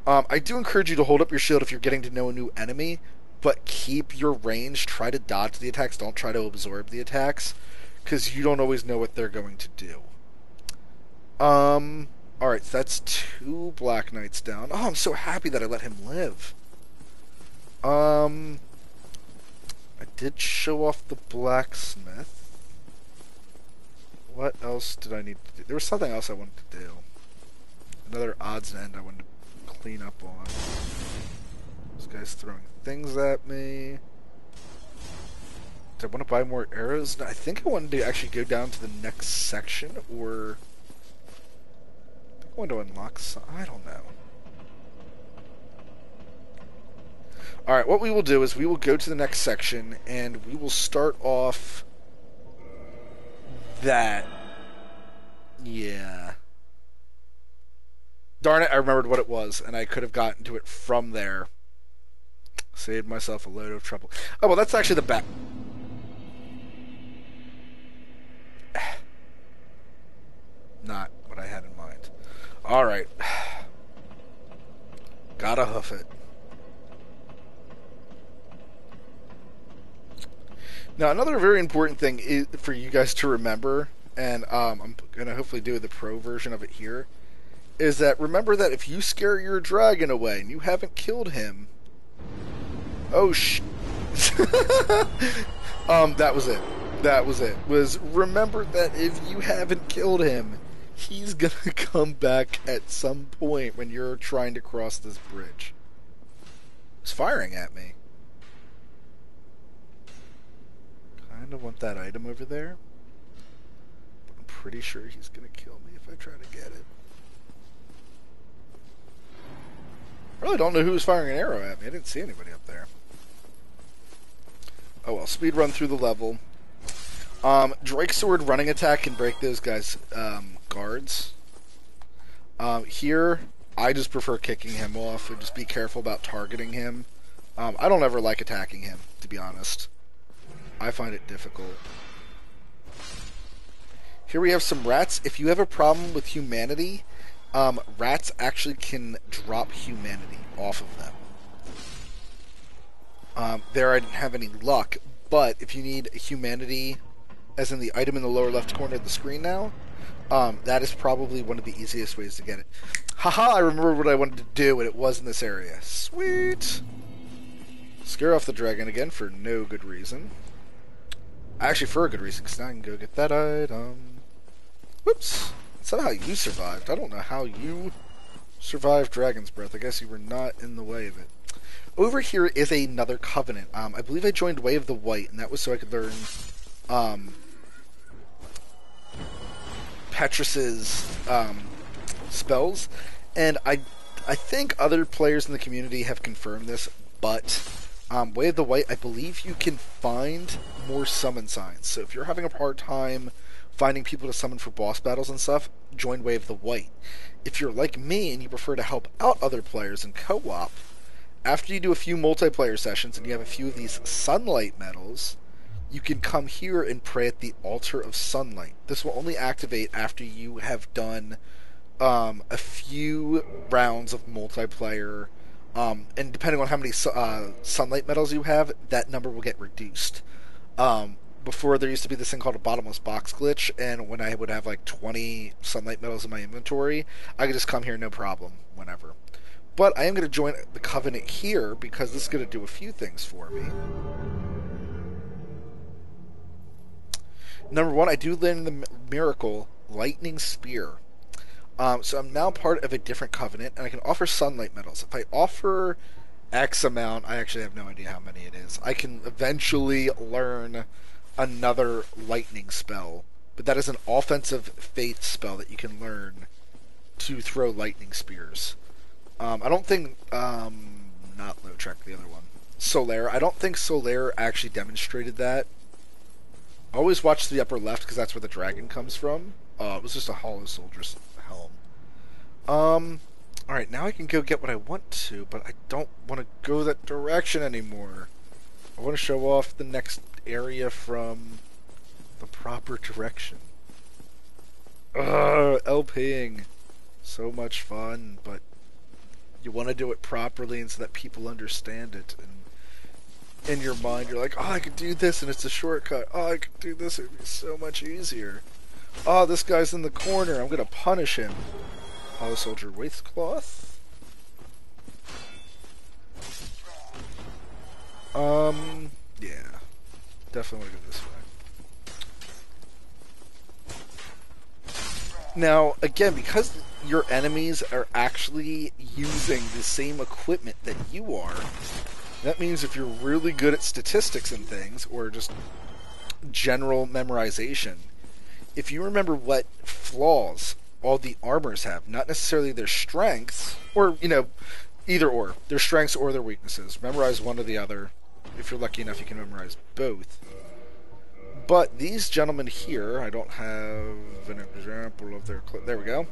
I do encourage you to hold up your shield if you're getting to know a new enemy, but keep your range. Try to dodge the attacks. Don't try to absorb the attacks, because you don't always know what they're going to do. Alright, so that's 2 Black Knights down. Oh, I'm so happy that I let him live. Um, I did show off the blacksmith. What else did I need to do? There was something else I wanted to do. Another odds end I wanted to clean up on. This guy's throwing things at me. Did I want to buy more arrows? No, I think I wanted to actually go down to the next section, or I think I wanted to unlock some. I don't know. Alright, what we will do is we will go to the next section, and we will start off that. Yeah. Darn it, I remembered what it was, and I could have gotten to it from there. Saved myself a load of trouble. Oh, well, that's actually the back. Not what I had in mind. Alright. Gotta hoof it. Now, another very important thing is for you guys to remember, and I'm going to hopefully do the pro version of it here, is that remember that if you scare your dragon away and you haven't killed him, oh that was it. That was it. Was remember that if you haven't killed him, he's gonna come back at some point when you're trying to cross this bridge. He's firing at me. Kinda want that item over there. But I'm pretty sure he's gonna kill me if I try to get it. I really don't know who was firing an arrow at me. I didn't see anybody up there. Oh well, speed run through the level. Drake Sword running attack can break those guys' guards. Here, I just prefer kicking him off and just be careful about targeting him. I don't ever like attacking him, to be honest. I find it difficult. Here we have some rats. If you have a problem with humanity, rats actually can drop humanity off of them. There I didn't have any luck, but if you need humanity, as in the item in the lower left corner of the screen now, that is probably one of the easiest ways to get it. Haha, I remember what I wanted to do, and it was in this area. Sweet! Scare off the dragon again for no good reason. Actually, for a good reason, because now I can go get that item. Whoops! Somehow you survived. I don't know how you survived Dragon's Breath. I guess you were not in the way of it. Over here is another covenant. I believe I joined Way of the White, and that was so I could learn Petrus's spells. And I think other players in the community have confirmed this, but Way of the White, I believe you can find more summon signs. So if you're having a hard time finding people to summon for boss battles and stuff, join Way of the White. If you're like me and you prefer to help out other players in co-op, after you do a few multiplayer sessions and you have a few of these sunlight medals, you can come here and pray at the altar of sunlight. This will only activate after you have done a few rounds of multiplayer, and depending on how many sunlight medals you have, that number will get reduced. Before, there used to be this thing called a bottomless box glitch, and when I would have like 20 sunlight medals in my inventory, I could just come here no problem whenever. But I am going to join the Covenant here because this is going to do a few things for me. Number one, I do learn the miracle Lightning Spear. So I'm now part of a different Covenant, and I can offer sunlight medals. If I offer X amount, I actually have no idea how many it is. I can eventually learn another lightning spell, but that is an offensive faith spell that you can learn to throw lightning spears. I don't think, not Lautrec, the other one, Solaire. I don't think Solaire actually demonstrated that. Always watch the upper left because that's where the dragon comes from. It was just a Hollow Soldier's helm. Alright, now I can go get what I want to, but I don't want to go that direction anymore. I want to show off the next area from the proper direction. LPing. So much fun, but you want to do it properly and so that people understand it. And in your mind, you're like, oh, I could do this and it's a shortcut. Oh, I could do this, it would be so much easier. Oh, this guy's in the corner, I'm gonna punish him. Hollow Soldier Waistcloth. Yeah. Definitely go this way. Now, again, because your enemies are actually using the same equipment that you are, that means if you're really good at statistics and things, or just general memorization, if you remember what flaws all the armors have, not necessarily their strengths, or, you know, either or, their strengths or their weaknesses, memorize one or the other. If you're lucky enough, you can memorize both. But these gentlemen here, I don't have an example of their... There we go.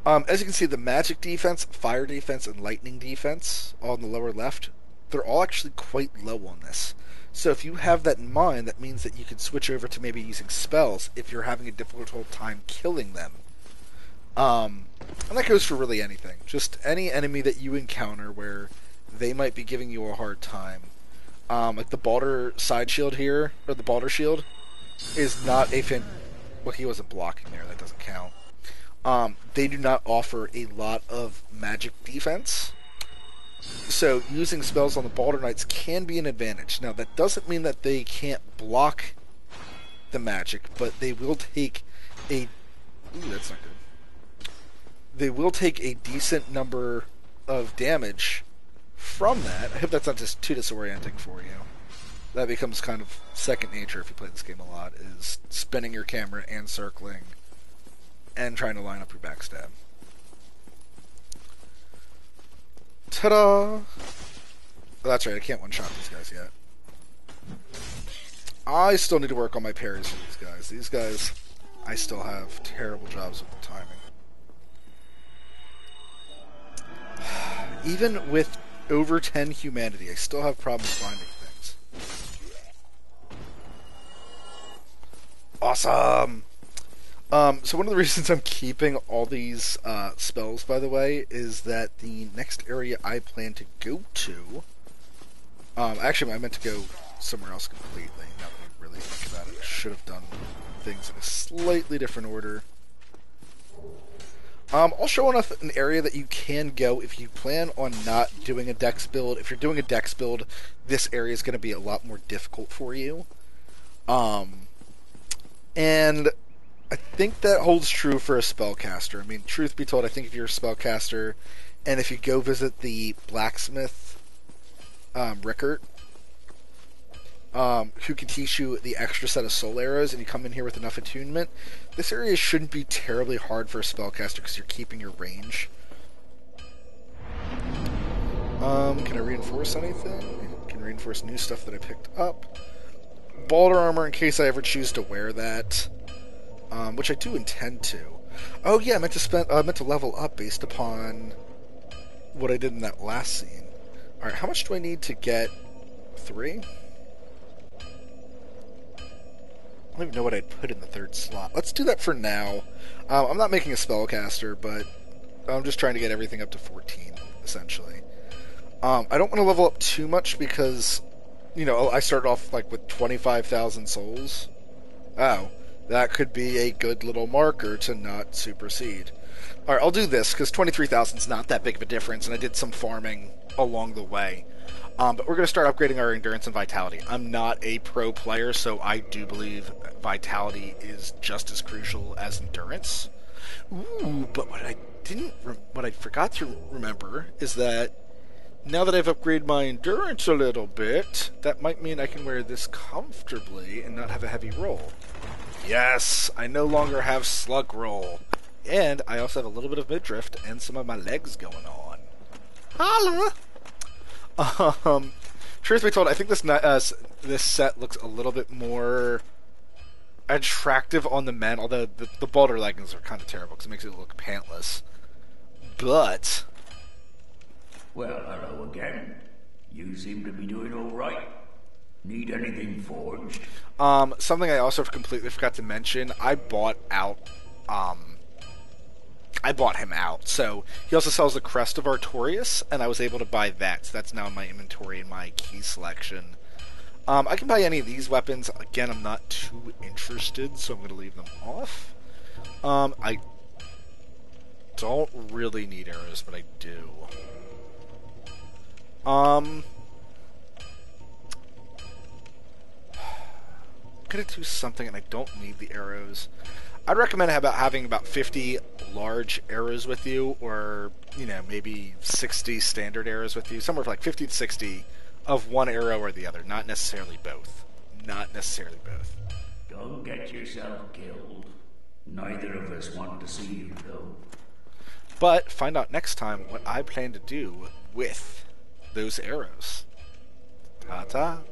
As you can see, the magic defense, fire defense, and lightning defense, all in the lower left, they're all actually quite low on this. So if you have that in mind, that means that you can switch over to maybe using spells if you're having a difficult time killing them. And that goes for really anything. Just any enemy that you encounter where they might be giving you a hard time. Like the Balder side shield here, or the Balder shield, is not a well, he wasn't blocking there, that doesn't count. They do not offer a lot of magic defense. So using spells on the Balder Knights can be an advantage. Now that doesn't mean that they can't block the magic, but they will take a... Ooh, that's not good. They will take a decent number of damage from that. I hope that's not just too disorienting for you. That becomes kind of second nature if you play this game a lot, is spinning your camera and circling and trying to line up your backstab. Ta-da! Oh, that's right, I can't one-shot these guys yet. I still need to work on my parries for these guys. These guys, I still have terrible jobs with the timing. Even with over 10 humanity, I still have problems finding things. Awesome! So one of the reasons I'm keeping all these spells, by the way, is that the next area I plan to go to... actually, I meant to go somewhere else completely, now that I really think about it. I should have done things in a slightly different order. I'll show enough an area that you can go if you plan on not doing a dex build. If you're doing a dex build, this area is going to be a lot more difficult for you. And I think that holds true for a spellcaster. I mean, truth be told, I think if you're a spellcaster, and if you go visit the blacksmith, Rickert, who can teach you the extra set of soul arrows, and you come in here with enough attunement, this area shouldn't be terribly hard for a spellcaster because you're keeping your range. Can I reinforce anything? Can I reinforce new stuff that I picked up? Balder armor in case I ever choose to wear that, which I do intend to. Oh yeah, I meant to level up based upon what I did in that last scene. All right, how much do I need to get 3? I don't even know what I'd put in the 3rd slot. Let's do that for now. I'm not making a spellcaster, but I'm just trying to get everything up to 14, essentially. I don't want to level up too much because, you know, I started off like with 25,000 souls. Oh, that could be a good little marker to not supersede. Alright, I'll do this, because 23,000 is not that big of a difference, and I did some farming along the way. But we're going to start upgrading our endurance and vitality. I'm not a pro player, so I do believe vitality is just as crucial as endurance. Ooh, but what I forgot to remember is that now that I've upgraded my endurance a little bit, that might mean I can wear this comfortably and not have a heavy roll. Yes, I no longer have slug roll. And I also have a little bit of midriff and some of my legs going on. Holla! Truth be told, I think this set looks a little bit more attractive on the men, although the Balder leggings are kind of terrible because it makes it look pantless. But... Well, hello again. You seem to be doing all right. Need anything forged? Something I also completely forgot to mention, I bought out, I bought him out. So he also sells the Crest of Artorias, and I was able to buy that. So that's now in my inventory in my key selection. I can buy any of these weapons. Again, I'm not too interested, so I'm going to leave them off. I don't really need arrows, but I do. I'm gonna do something, and I don't need the arrows. I'd recommend having about 50 large arrows with you, or, you know, maybe 60 standard arrows with you. Somewhere like 50 to 60 of one arrow or the other. Not necessarily both. Not necessarily both. Don't get yourself killed. Neither of us want to see you, though. But find out next time what I plan to do with those arrows. Ta-ta.